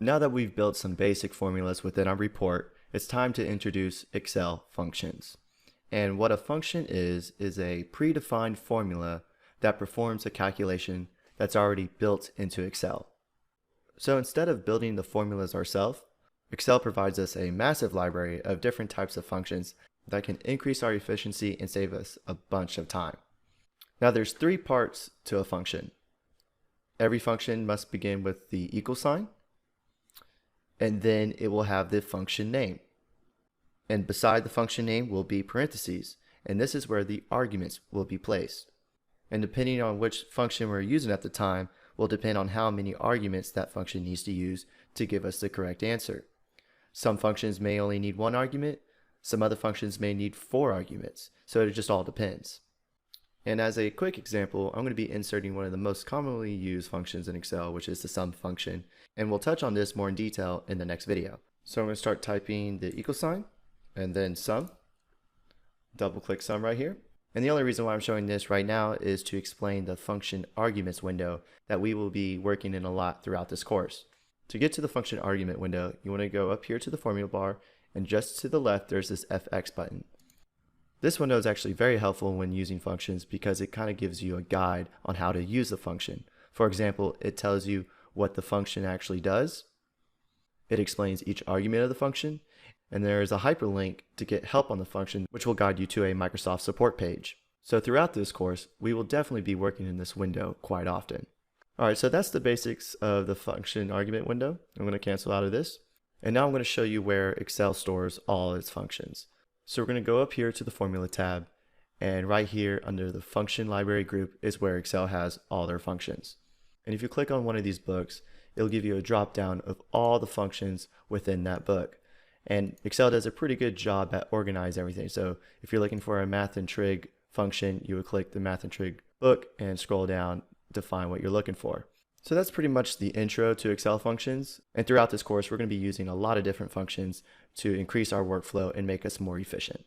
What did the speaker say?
Now that we've built some basic formulas within our report, it's time to introduce Excel functions. And what a function is a predefined formula that performs a calculation that's already built into Excel. So instead of building the formulas ourselves, Excel provides us a massive library of different types of functions that can increase our efficiency and save us a bunch of time. Now there's three parts to a function. Every function must begin with the equal sign, and then it will have the function name. And beside the function name will be parentheses, and this is where the arguments will be placed. And depending on which function we're using at the time will depend on how many arguments that function needs to use to give us the correct answer. Some functions may only need one argument, some other functions may need 4 arguments, so it just all depends. And as a quick example, I'm going to be inserting one of the most commonly used functions in Excel, which is the sum function, and we'll touch on this more in detail in the next video. So I'm going to start typing the equal sign, and then sum, double click sum right here. And the only reason why I'm showing this right now is to explain the function arguments window that we will be working in a lot throughout this course. To get to the function argument window, you want to go up here to the formula bar, and just to the left there's this FX button. This window is actually very helpful when using functions because it kind of gives you a guide on how to use the function. For example, it tells you what the function actually does. It explains each argument of the function, and there is a hyperlink to get help on the function, which will guide you to a Microsoft support page. So throughout this course, we will definitely be working in this window quite often. Alright, so that's the basics of the function argument window. I'm going to cancel out of this. And now I'm going to show you where Excel stores all its functions. So we're going to go up here to the Formula tab, and right here under the Function Library group is where Excel has all their functions. And if you click on one of these books, it'll give you a drop down of all the functions within that book. And Excel does a pretty good job at organizing everything. So if you're looking for a math and trig function, you would click the math and trig book and scroll down to find what you're looking for. So that's pretty much the intro to Excel functions. And throughout this course, we're going to be using a lot of different functions to increase our workflow and make us more efficient.